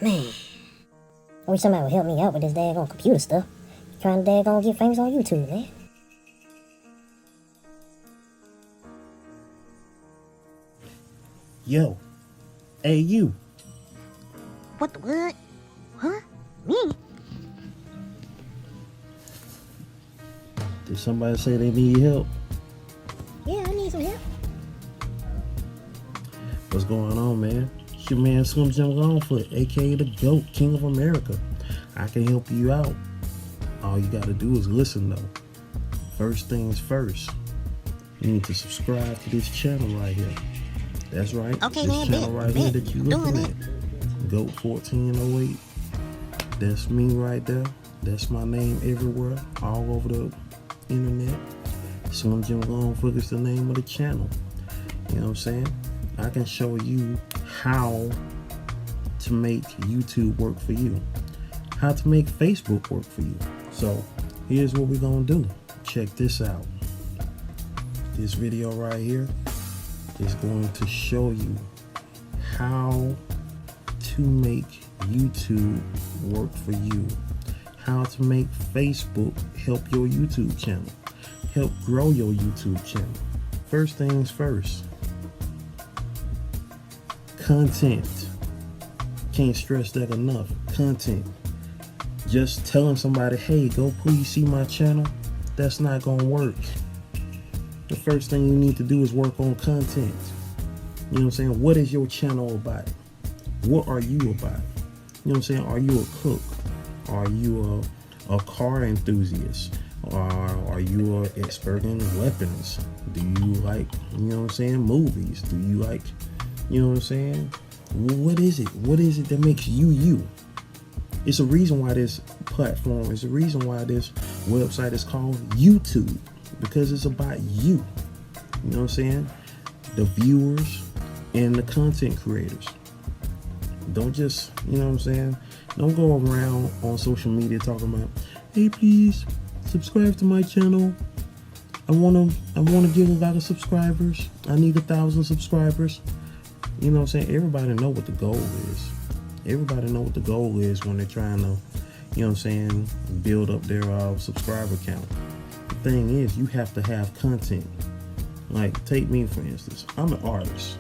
Man, I wish somebody would help me out with this daggone computer stuff. Trying to daggone get famous on YouTube, man. Yo, hey you. What the what? Huh? Me? Did somebody say they need help? Yeah, I need some help. What's going on, man? It's your man Slim Jim Longfoot, aka the GOAT, King of America. I can help you out. All you gotta do is listen though. First things first, you need to subscribe to this channel right here. That's right. Okay, this man, channel right here that you looking at. GOAT 1408. That's me right there. That's my name everywhere, all over the internet. Slim Jim Longfoot is the name of the channel. You know what I'm saying? I can show you how to make YouTube work for you, how to make Facebook work for you. So here's what we're gonna do. Check this out. This video right here is going to show you how to make YouTube work for you, how to make Facebook help your YouTube channel, help grow your YouTube channel. First things first, content. Can't stress that enough. Content. Just telling somebody, hey, go please see my channel, that's not gonna work. The first thing you need to do is work on content. You know what I'm saying? What is your channel about? What are you about? You know what I'm saying? Are you a cook? Are you a car enthusiast? Or are you an expert in weapons? Do you like, you know what I'm saying, movies? Do you like, you know what I'm saying? What is it? What is it that makes you you? It's a reason why this platform, it's a reason why this website is called YouTube, because it's about you. You know what I'm saying? The viewers and the content creators. Don't just, you know what I'm saying? Don't go around on social media talking about, hey, please subscribe to my channel. I wanna get a lot of subscribers. I need 1,000 subscribers. You know what I'm saying? Everybody know what the goal is. Everybody know what the goal is when they're trying to, you know what I'm saying, build up their subscriber count. The thing is, you have to have content. Like, take me for instance. I'm an artist.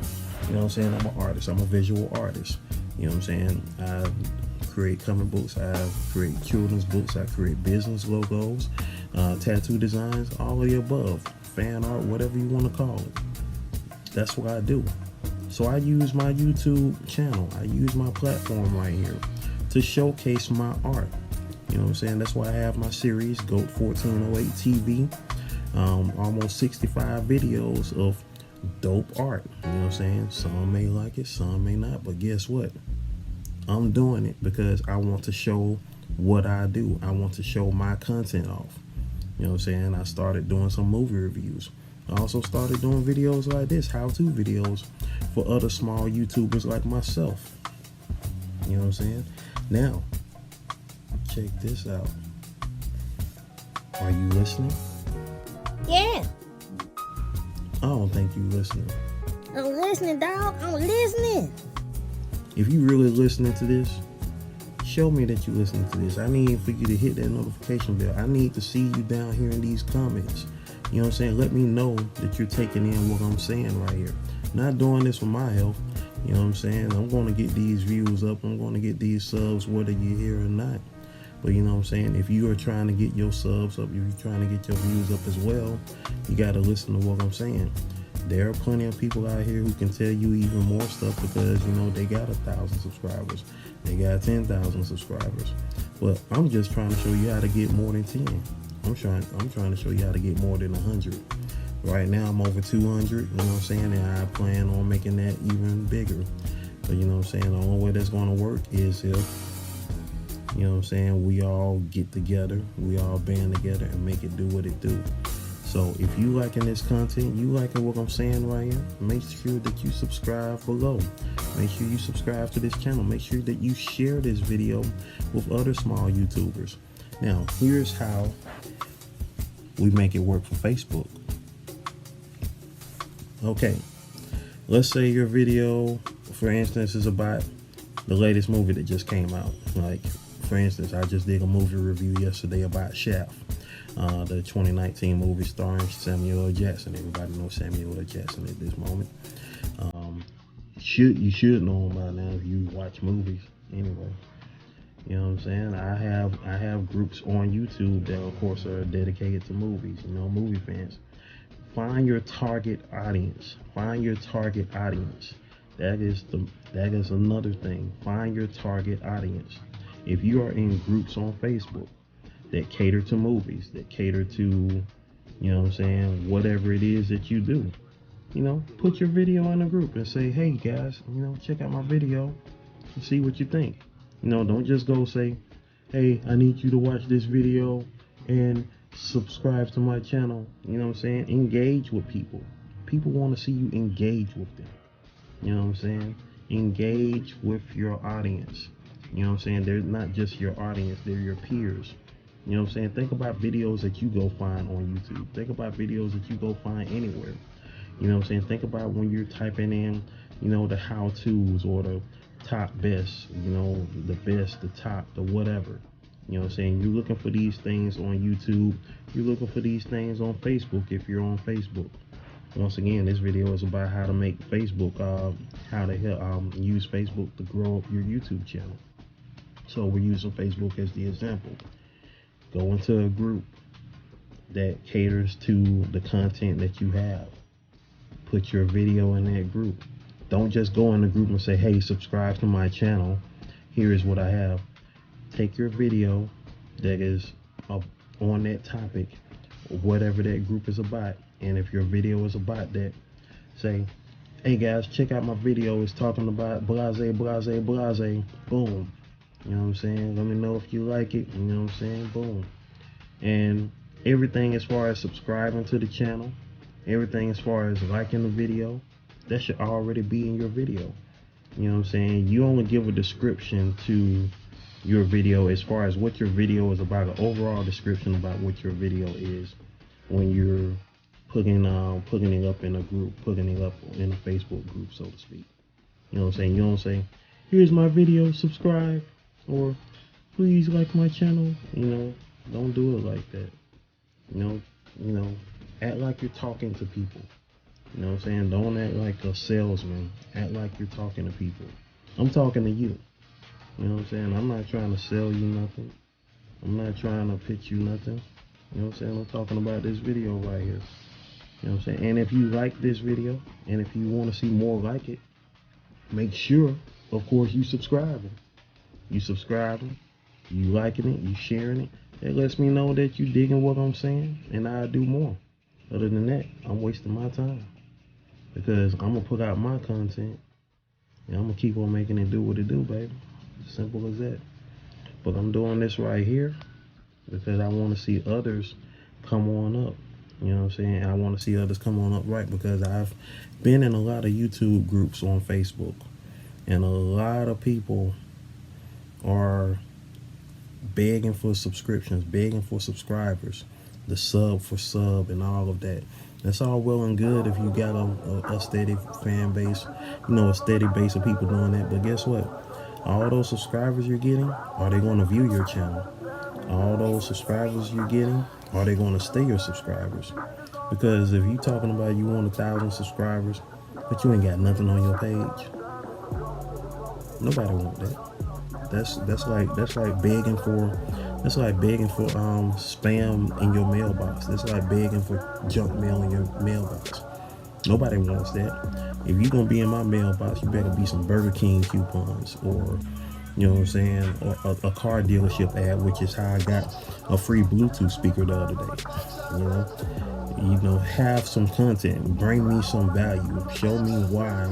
You know what I'm saying? I'm an artist. I'm a visual artist. You know what I'm saying? I create comic books. I create children's books. I create business logos, tattoo designs, all of the above. Fan art, whatever you want to call it. That's what I do. So I use my YouTube channel, I use my platform right here to showcase my art. You know what I'm saying? That's why I have my series, GOAT 1408 TV. Almost 65 videos of dope art. You know what I'm saying? Some may like it, some may not. But guess what? I'm doing it because I want to show what I do. I want to show my content off. You know what I'm saying? I started doing some movie reviews. I also started doing videos like this, how-to videos for other small YouTubers like myself. You know what I'm saying? Now, check this out. Are you listening? Yeah, I don't think you listening. I'm listening, dog. I'm listening. If you really listening to this, show me that you listening to this. I need for you to hit that notification bell. I need to see you down here in these comments. You know what I'm saying? Let me know that you're taking in what I'm saying right here. Not doing this for my health. You know what I'm saying? I'm going to get these views up. I'm going to get these subs whether you're here or not. But you know what I'm saying? If you are trying to get your subs up, if you're trying to get your views up as well, you got to listen to what I'm saying. There are plenty of people out here who can tell you even more stuff because, you know, they got 1,000 subscribers. They got 10,000 subscribers. But I'm just trying to show you how to get more than 10. I'm trying to show you how to get more than 100. Right now I'm over 200, you know what I'm saying, and I plan on making that even bigger. But you know what I'm saying, the only way that's going to work is if, you know what I'm saying, we all get together, we all band together and make it do what it do. So if you liking this content, you liking what I'm saying right here, make sure that you subscribe below. Make sure you subscribe to this channel. Make sure that you share this video with other small YouTubers. Now, here's how we make it work for Facebook. Okay, let's say your video, for instance, is about the latest movie that just came out. Like, for instance, I just did a movie review yesterday about Shaft, the 2019 movie starring Samuel L. Jackson. Everybody knows Samuel L. Jackson at this moment. You should know him by now if you watch movies. Anyway, you know what I'm saying? I have groups on YouTube that, of course, are dedicated to movies. You know, movie fans. Find your target audience. Find your target audience. That is another thing. Find your target audience. If you are in groups on Facebook that cater to movies, that cater to, you know what I'm saying, whatever it is that you do, you know, put your video in a group and say, hey guys, you know, check out my video and see what you think. You know, don't just go say, hey, I need you to watch this video and subscribe to my channel. You know what I'm saying? Engage with people. People want to see you engage with them. You know what I'm saying? Engage with your audience. You know what I'm saying? They're not just your audience, they're your peers. You know what I'm saying? Think about videos that you go find on YouTube. Think about videos that you go find anywhere. You know what I'm saying? Think about when you're typing in, you know, the how-tos or the top best, you know, the best, the top, the whatever. You know what I'm saying? You're looking for these things on YouTube. You're looking for these things on Facebook if you're on Facebook. Once again, this video is about how to make Facebook, how to use Facebook to grow up your YouTube channel. So we're using Facebook as the example. Go into a group that caters to the content that you have. Put your video in that group. Don't just go in the group and say, hey, subscribe to my channel. Here is what I have. Take your video that is on that topic, whatever that group is about. And if your video is about that, say, hey guys, check out my video. It's talking about blase, blase, blase. Boom. You know what I'm saying? Let me know if you like it. You know what I'm saying? Boom. And everything as far as subscribing to the channel, everything as far as liking the video, that should already be in your video. You know what I'm saying? You only give a description to your video as far as what your video is about, an overall description about what your video is when you're putting it up in a group, putting it up in a Facebook group, so to speak. You know what I'm saying? You don't say, here's my video, subscribe, or please like my channel. You know, don't do it like that. You know, act like you're talking to people. You know what I'm saying? Don't act like a salesman. Act like you're talking to people. I'm talking to you. You know what I'm saying? I'm not trying to sell you nothing. I'm not trying to pitch you nothing. You know what I'm saying? I'm talking about this video right here. You know what I'm saying? And if you like this video, and if you want to see more like it, make sure, of course, you subscribing. You subscribing, you liking it, you sharing it. That lets me know that you digging what I'm saying, and I'll do more. Other than that, I'm wasting my time. Because I'm going to put out my content, and I'm going to keep on making it do what it do, baby. Simple as that. But I'm doing this right here because I want to see others come on up. You know what I'm saying? I want to see others come on up, right? Because I've been in a lot of YouTube groups on Facebook, and a lot of people are begging for subscriptions, begging for subscribers, the sub for sub and all of that. That's all well and good if you got a steady fan base, you know, a steady base of people doing that. But guess what? All those subscribers you're getting, are they going to view your channel? All those subscribers you're getting, are they going to stay your subscribers? Because if you're talking about you want 1,000 subscribers, but you ain't got nothing on your page, nobody want that. That's like begging for spam in your mailbox. That's like begging for junk mail in your mailbox. Nobody wants that. If you're gonna be in my mailbox, you better be some Burger King coupons, or you know what I'm saying, or a car dealership ad, which is how I got a free Bluetooth speaker the other day. You know, have some content, bring me some value, show me why,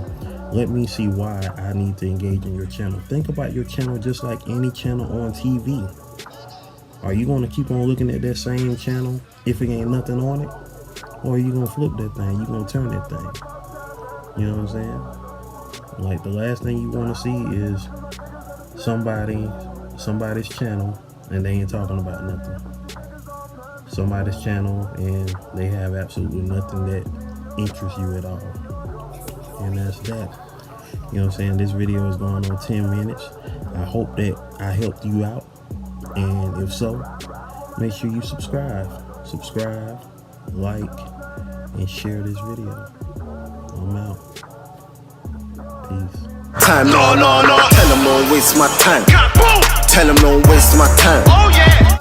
let me see why I need to engage in your channel. Think about your channel just like any channel on TV. Are you going to keep on looking at that same channel if it ain't nothing on it? Or are you going to flip that thing? You going to turn that thing? You know what I'm saying? Like, the last thing you want to see is somebody's channel and they ain't talking about nothing. Somebody's channel and they have absolutely nothing that interests you at all. And that's that. You know what I'm saying? This video is going on 10 minutes. I hope that I helped you out. And if so, make sure you subscribe, like, and share this video. I'm out. Peace. Time, no. Tell them don't waste my time. Tell them don't waste my time. Oh yeah.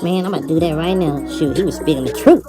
Man, I'm about to do that right now. Shoot, he was speaking the truth.